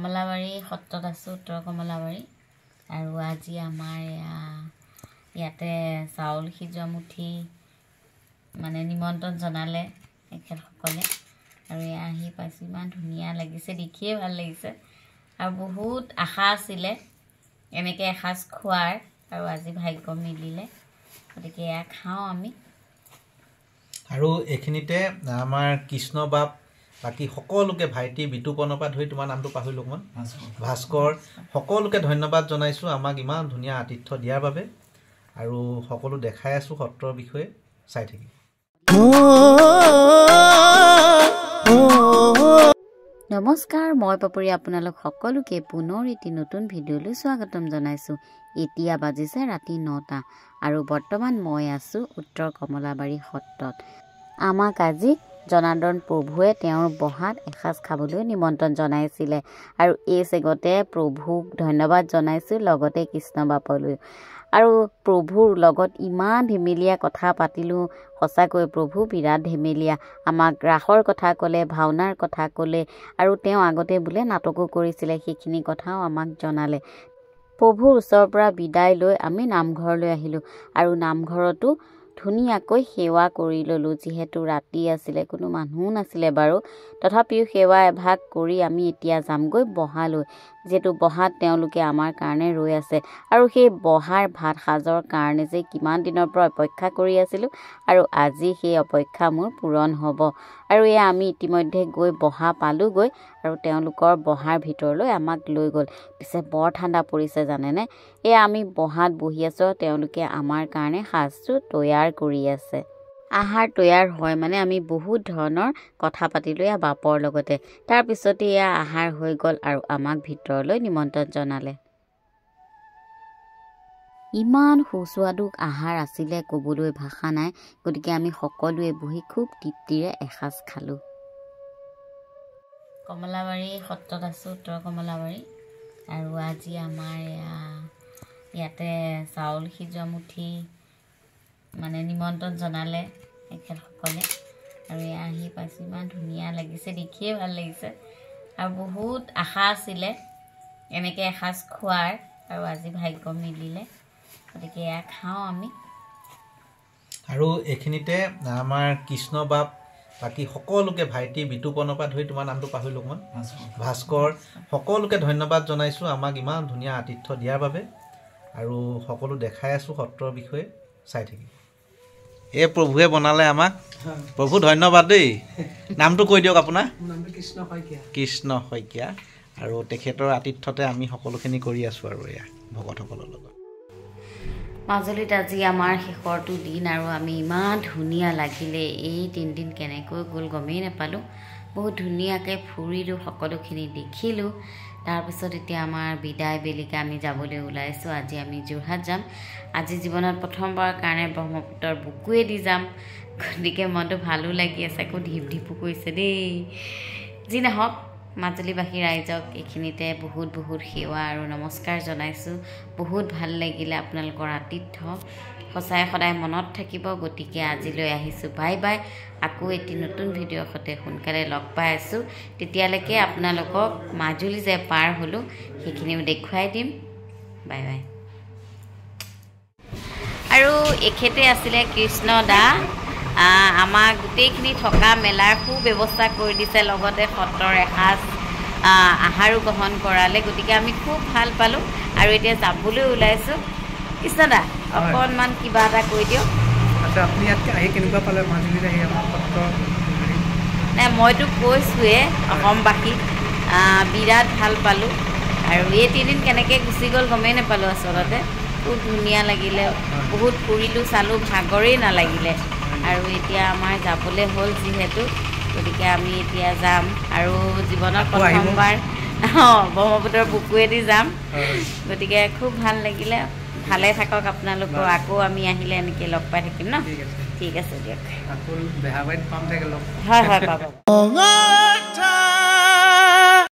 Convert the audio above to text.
কমলাবাৰী সত্ৰত আছোঁ, উত্তৰ কমলাবাৰী। আৰু আজি আমাৰ ইয়াতে চাউল সিজোৱা মুঠি মানে নিমন্ত্ৰণ জনালে এখেতসকলে। আৰু আহি পাইছোঁ, ইমান ধুনীয়া লাগিছে, দেখিয়ে ভাল লাগিছে। আৰু বহুত আশা আছিলে এনেকৈ এসাঁজ খোৱাৰ, আৰু আজি ভাগ্য মিলিলে, গতিকে এয়া খাওঁ আমি। আৰু এইখিনিতে আমাৰ কৃষ্ণ বাপ বাকী সকলোকে ভাইটি বিতুপনৰ পৰা ধৰি তোমাৰ নামটো পাহৰিলোঁ অকণমান, ভাস্কৰ, সকলোকে ধন্যবাদ জনাইছোঁ আমাক ইমান ধুনীয়া আতিথ্য দিয়াৰ বাবে। আৰু সকলো দেখাই আছোঁ সত্ৰৰ বিষয়ে, চাই থাকিম। নমস্কাৰ, মই পাপৰি আপোনালোক সকলোকে পুনৰ এটি নতুন ভিডিঅ'লৈ স্বাগতম জনাইছোঁ। এতিয়া বাজিছে ৰাতি 9টা আৰু বৰ্তমান মই আছোঁ উত্তৰ কমলাবাৰী সত্ৰত। আমাক আজি জনাৰ্দন প্ৰভুৱে তেওঁৰ বহাত এসাঁজ খাবলৈ নিমন্ত্ৰণ জনাইছিলে, আৰু এই চেগতে প্ৰভুক ধন্যবাদ জনাইছোঁ, লগতে কৃষ্ণ বাপলৈ। আৰু প্ৰভুৰ লগত ইমান ধেমেলীয়া কথা পাতিলোঁ, সঁচাকৈ প্ৰভু বিৰাট ধেমেলীয়া। আমাক ৰাসৰ কথা ক'লে, ভাওনাৰ কথা ক'লে, আৰু তেওঁ আগতে বোলে নাটকো কৰিছিলে, সেইখিনি কথাও আমাক জনালে। প্ৰভুৰ ওচৰৰ পৰা বিদায় লৈ আমি নামঘৰলৈ আহিলোঁ, আৰু নামঘৰতো ধুনীয়াকৈ সেৱা কৰি ল'লোঁ। যিহেতু ৰাতি আছিলে, কোনো মানুহো নাছিলে বাৰু, তথাপিও সেৱা এভাগ কৰি আমি এতিয়া যামগৈ বহালৈ, যিহেতু বহাত তেওঁলোকে আমাৰ কাৰণে ৰৈ আছে। আৰু সেই বহাৰ ভাত সাজৰ কাৰণে যে কিমান দিনৰ পৰা অপেক্ষা কৰি আছিলোঁ, আৰু আজি সেই অপেক্ষা মোৰ পূৰণ হ'ব। আৰু এয়া আমি ইতিমধ্যে গৈ বহা পালোঁগৈ, আৰু তেওঁলোকৰ বহাৰ ভিতৰলৈ আমাক লৈ গ'ল। পিছে বৰ ঠাণ্ডা পৰিছে জানেনে। এয়া আমি বহাত বহি আছোঁ, তেওঁলোকে আমাৰ কাৰণে সাজটো তৈয়াৰ কৰি আছে। আহাৰ তৈয়াৰ হয় মানে আমি বহুত ধৰণৰ কথা পাতিলোঁ এয়া বাপৰ লগতে। তাৰপিছতে এয়া আহাৰ হৈ গ'ল, আৰু আমাক ভিতৰলৈ নিমন্ত্ৰণ জনালে। ইমান সুস্বাদু আহাৰ আছিলে, ক'বলৈ ভাষা নাই। গতিকে আমি সকলোৱে বহি খুব তৃপ্তিৰে এসাঁজ খালোঁ। কমলাবাৰী সত্ৰত আছোঁ, উত্তৰ কমলাবাৰী। আৰু আজি আমাৰ ইয়াতে চাউল সিজোৱা মুঠি মানে নিমন্ত্ৰণ জনালে এখেতসকলে। আৰু এয়া আহি পাইছোঁ, ইমান ধুনীয়া লাগিছে, দেখিয়ে ভাল লাগিছে। আৰু বহুত আশা আছিলে এনেকৈ এসাঁজ খোৱাৰ, আৰু আজি ভাগ্য মিলিলে, গতিকে এয়া খাওঁ আমি। আৰু এইখিনিতে আমাৰ কৃষ্ণ বাপ বাকী সকলোকে ভাইটি বিতুপনৰ পৰা ধৰি তোমাৰ নামটো পাহৰিলোঁ অকণমান, ভাস্কৰ, সকলোকে ধন্যবাদ জনাইছোঁ আমাক ইমান ধুনীয়া আতিথ্য দিয়াৰ বাবে। আৰু সকলো দেখাই আছোঁ সত্ৰৰ বিষয়ে, চাই থাকিম। এই প্ৰভুৱে বনালে আমাক, প্ৰভু ধন্যবাদ দেই। নামটো কৈ দিয়ক আপোনাৰ। কৃষ্ণ শইকীয়া। আৰু তেখেতৰ আতিথ্যতে আমি সকলোখিনি কৰি আছোঁ আৰু এয়া ভকতসকলৰ লগত। মাজুলীত আজি আমাৰ শেষৰটো দিন, আৰু আমি ইমান ধুনীয়া লাগিলে। এই 3 দিন কেনেকৈ গ'ল গমেই নাপালোঁ। বহুত ধুনীয়াকৈ ফুৰিলোঁ, সকলোখিনি দেখিলোঁ। তাৰপিছত এতিয়া আমাৰ বিদায় বেলিকা আমি যাবলৈ ওলাইছোঁ। আজি আমি যোৰহাট যাম। আজি জীৱনত প্ৰথমবাৰৰ কাৰণে ব্ৰহ্মপুত্ৰৰ বুকুৱেদি যাম, গতিকে মনটো ভালো লাগি আছে, আকৌ ঢিপ ঢিপো কৰিছে দেই। যি নহওক, মাজুলীবাসী ৰাইজক এইখিনিতে বহুত বহুত সেৱা আৰু নমস্কাৰ জনাইছোঁ। বহুত ভাল লাগিলে আপোনালোকৰ আতিথ্য, সঁচাই সদায় মনত থাকিব। গতিকে আজিলৈ আহিছোঁ, বাই বাই। আকৌ এটি নতুন ভিডিঅ'ৰ সৈতে সোনকালে লগ পাই আছোঁ। তেতিয়ালৈকে আপোনালোকক মাজুলী যে পাৰ হ'লোঁ সেইখিনিও দেখুৱাই দিম। Bye bye. আৰু এখেতে আছিলে কৃষ্ণ দা, আমাক গোটেইখিনি থকা মেলাৰ সুব্যৱস্থা কৰি দিছে, লগতে সত্ৰৰ এসাঁজ আহাৰো গ্ৰহণ কৰালে। গতিকে আমি খুব ভাল পালোঁ, আৰু এতিয়া যাবলৈ ওলাইছোঁ। কৃষ্ণ দা, অকণমান কিবা এটা কৈ দিয়ক। আপুনি ইয়াত আহি কেনেকুৱা পালে? মাজুলীত আহি আমাৰ সত্ৰ নাই, মইতো কৈছোঁৱে অসমবাসীক বিৰাট ভাল পালোঁ। আৰু এই 3 দিন কেনেকৈ গুচি গ'ল গমেই নাপালোঁ আচলতে। খুব ধুনীয়া লাগিলে, বহুত ফুৰিলোঁ চালোঁ, ভাগৰেই নালাগিলে। আৰু এতিয়া আমাৰ যাবলৈ হ'ল যিহেতু, গতিকে আমি এতিয়া যাম। আৰু জীৱনত প্ৰথমবাৰ ব্ৰহ্মপুত্ৰৰ বুকুৱেদি যাম, গতিকে খুব ভাল লাগিলে। ভালে থাকক আপোনালোকৰ। আকৌ আমি আহিলে এনেকৈ লগ পাই থাকিম ন। ঠিক আছে দিয়ক। আকৌ বেহাবাৰীত পাম চাগে লগ। হয় হয়, পাব।